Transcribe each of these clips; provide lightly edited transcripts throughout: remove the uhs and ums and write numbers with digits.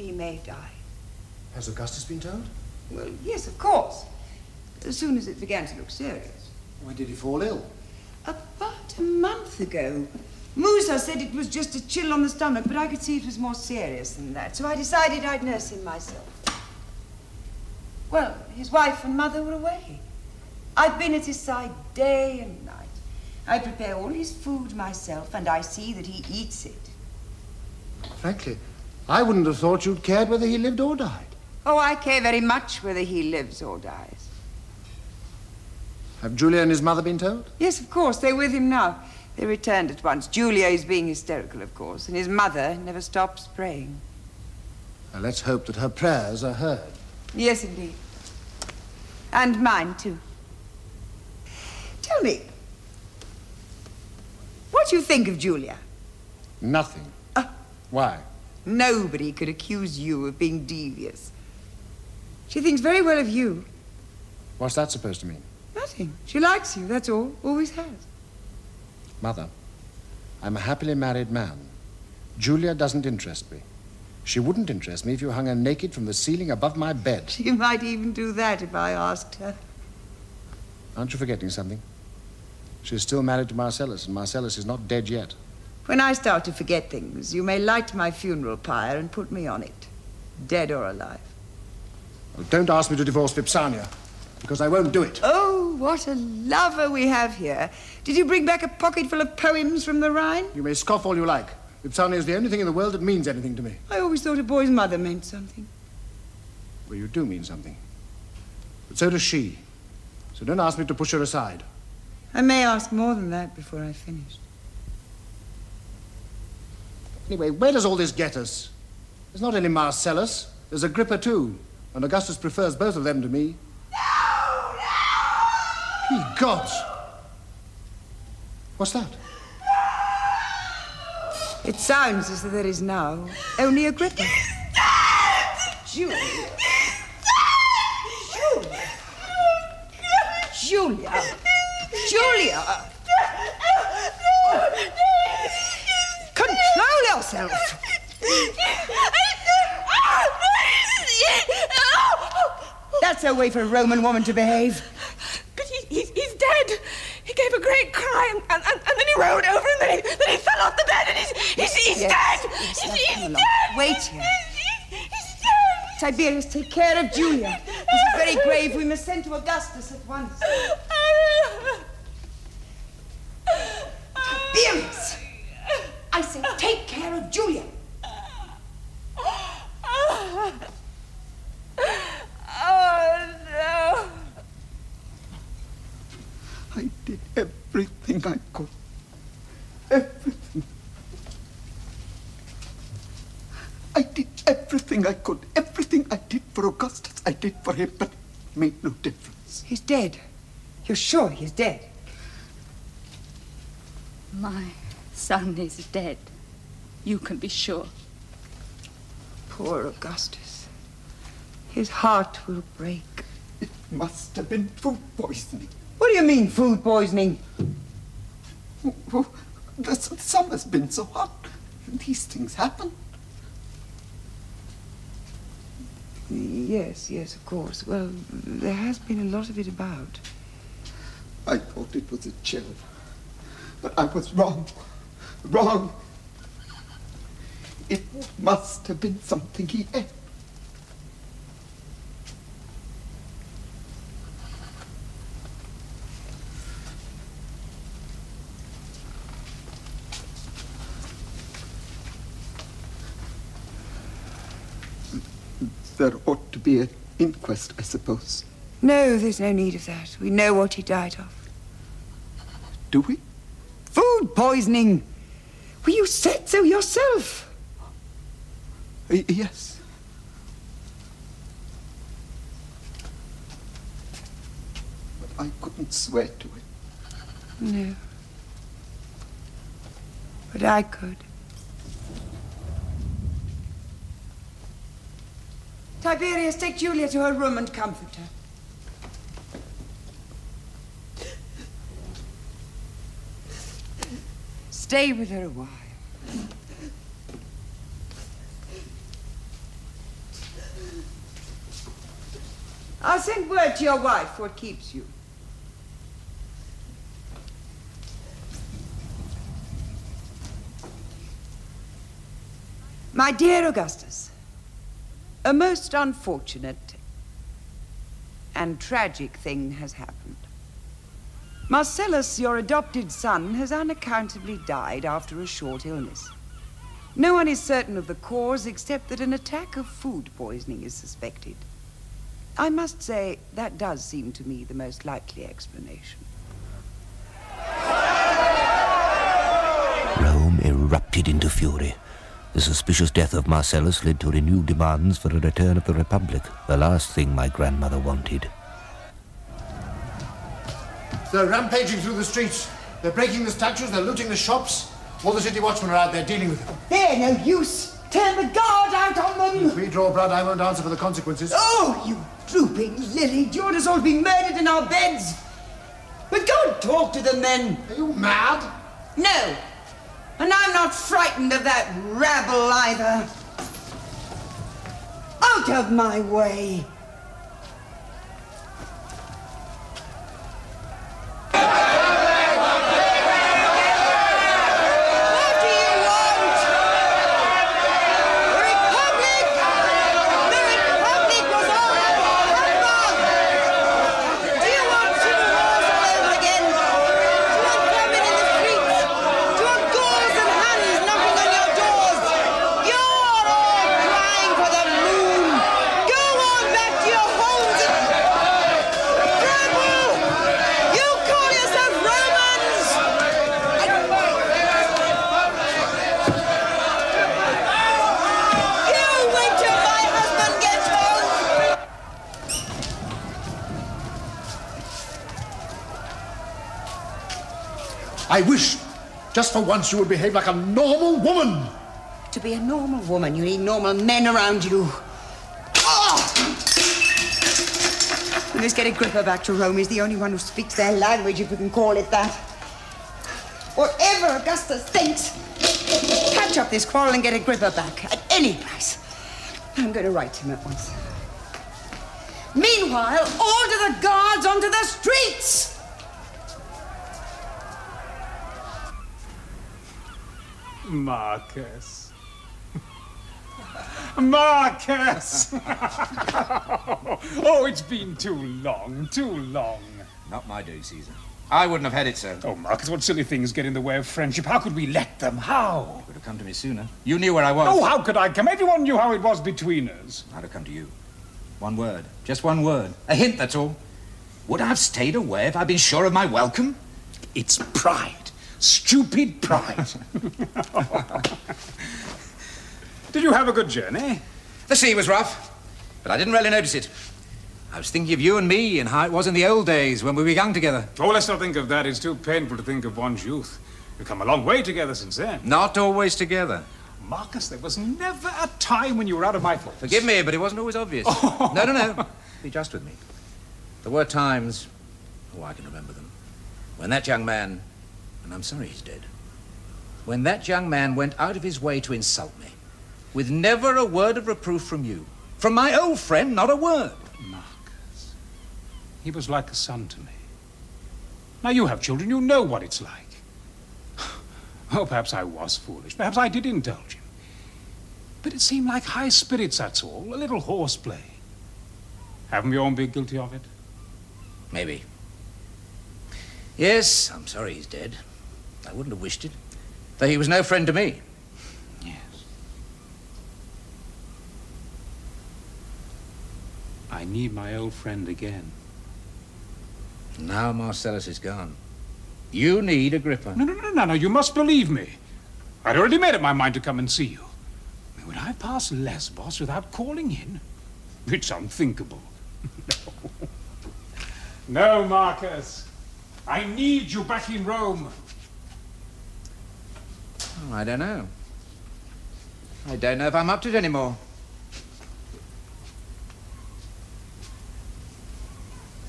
He may die. Has Augustus been told? Well, yes, of course. As soon as it began to look serious. When did he fall ill? About a month ago. Musa said it was just a chill on the stomach, but I could see it was more serious than that, so I decided I'd nurse him myself. Well, his wife and mother were away. I've been at his side day and night. I prepare all his food myself, and I see that he eats it. Frankly, I wouldn't have thought you'd cared whether he lived or died. Oh, I care very much whether he lives or dies. Have Julia and his mother been told? Yes, of course. They're with him now. They returned at once. Julia is being hysterical, of course, and his mother never stops praying. Well, let's hope that her prayers are heard. Yes, indeed. And mine, too. Tell me, what do you think of Julia? Nothing. Why? Nobody could accuse you of being devious. She thinks very well of you. What's that supposed to mean? Nothing. She likes you, that's all. Always has. Mother, I'm a happily married man. Julia doesn't interest me. She wouldn't interest me if you hung her naked from the ceiling above my bed. She might even do that if I asked her. Aren't you forgetting something? She's still married to Marcellus, and Marcellus is not dead yet. When I start to forget things, you may light my funeral pyre and put me on it, dead or alive. Well, don't ask me to divorce Vipsania, because I won't do it. Oh, what a lover we have here. Did you bring back a pocket full of poems from the Rhine? You may scoff all you like. Vipsania is the only thing in the world that means anything to me. I always thought a boy's mother meant something. Well, you do mean something. But so does she. So don't ask me to push her aside. I may ask more than that before I've finished. Anyway, where does all this get us? There's not only Marcellus. There's Agrippa, too. And Augustus prefers both of them to me. No! No! Ye gods! What's that? It sounds as though there is now only Agrippa. Julia. Julia. Julia. Control yourself. That's a way for a Roman woman to behave. But he's dead. He gave a great cry and then he rolled over and then he fell off the bed and he's Yes, dead. yes, He's come dead. along. Wait here. He's dead. Tiberius, take care of Julia. This is very grave. We must send to Augustus at once. Tiberius! I say, take care of Julia. Oh, no. I did everything I could. Everything. I did everything I could. Everything I did for Augustus, I did for him, but it made no difference. He's dead. You're sure he's dead? My son is dead. You can be sure. Poor Augustus. His heart will break. It must have been food poisoning. What do you mean, food poisoning? Oh, the summer's been so hot. These things happen. Yes, of course. Well, there has been a lot of it about. I thought it was a chill. But I was wrong. Wrong. It must have been something he ate. There ought to be an inquest, I suppose. No, there's no need of that. We know what he died of. Do we? Food poisoning. Well, you said so yourself. Yes. But I couldn't swear to it. No. But I could. Tiberius, take Julia to her room and comfort her. Stay with her a while. I'll send word to your wife what keeps you. My dear Augustus, a most unfortunate and tragic thing has happened. Marcellus, your adopted son, has unaccountably died after a short illness. No one is certain of the cause except that an attack of food poisoning is suspected. I must say, that does seem to me the most likely explanation. Rome erupted into fury. The suspicious death of Marcellus led to renewed demands for a return of the Republic, the last thing my grandmother wanted. They're rampaging through the streets. They're breaking the statues, they're looting the shops. All the city watchmen are out there dealing with them. They're no use. Turn the guard out on them. If we draw blood, I won't answer for the consequences. Oh, you drooping lily. Do you want us all to be murdered in our beds? But go and talk to them then. Are you mad? No. And I'm not frightened of that rabble either. Out of my way. I wish, just for once, you would behave like a normal woman. To be a normal woman, you need normal men around you. Oh! Let's get Agrippa back to Rome. He's the only one who speaks their language, if we can call it that. Whatever Augustus thinks, patch up this quarrel and get Agrippa back at any price. I'm going to write him at once. Meanwhile, order the guards onto the streets! Marcus. Marcus! Oh, it's been too long, too long. Not my do, Caesar. I wouldn't have had it so. Oh, Marcus, what silly things get in the way of friendship. How could we let them? How? You could have come to me sooner. You knew where I was. Oh, how could I come? Everyone knew how it was between us. I'd have come to you. One word. Just one word. A hint, that's all. Would I have stayed away if I'd been sure of my welcome? It's pride. Stupid pride. Did you have a good journey? The sea was rough, but I didn't really notice it. I was thinking of you and me and how it was in the old days when we were young together. Oh, let's not think of that. It's too painful to think of one's youth. We've come a long way together since then. Not always together. Marcus, there was never a time when you were out of my thoughts. Forgive me, but it wasn't always obvious. Oh. No. Be just with me. There were times, oh, I can remember them, when that young man, and I'm sorry he's dead, when that young man went out of his way to insult me, with never a word of reproof from you. From my old friend, not a word. Marcus, he was like a son to me. Now you have children, you know what it's like. Oh, perhaps I was foolish. Perhaps I did indulge him. But it seemed like high spirits, that's all. A little horseplay. Haven't we all been guilty of it? Maybe. Yes, I'm sorry he's dead. I wouldn't have wished it, though he was no friend to me. Yes. I need my old friend again. Now Marcellus is gone. You need Agrippa. No, you must believe me. I'd already made up my mind to come and see you. Would I pass Lesbos without calling in? It's unthinkable. No, Marcus. I need you back in Rome. Oh, I don't know. I don't know if I'm up to it anymore.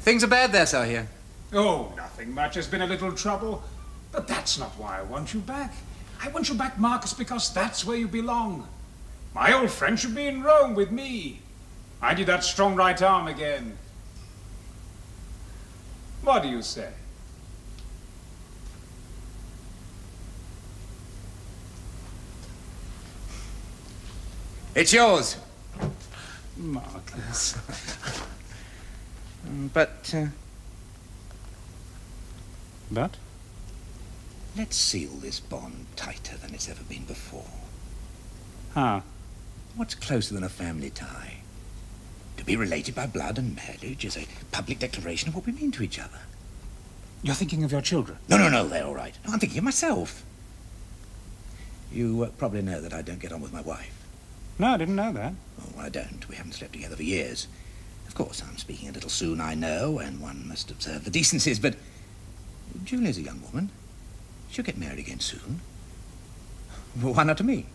Things are bad there, sir, here. Oh, nothing much. There's been a little trouble. But that's not why I want you back. I want you back, Marcus, because that's where you belong. My old friend should be in Rome with me. I need that strong right arm again. What do you say? It's yours. Marcus. But let's seal this bond tighter than it's ever been before. How? What's closer than a family tie? To be related by blood and marriage is a public declaration of what we mean to each other. You're thinking of your children? No, they're all right. No, I'm thinking of myself. You probably know that I don't get on with my wife. No, I didn't know that. Oh, I don't. We haven't slept together for years. Of course, I'm speaking a little soon, I know, and one must observe the decencies, but Julia's a young woman. She'll get married again soon. Well, why not to me?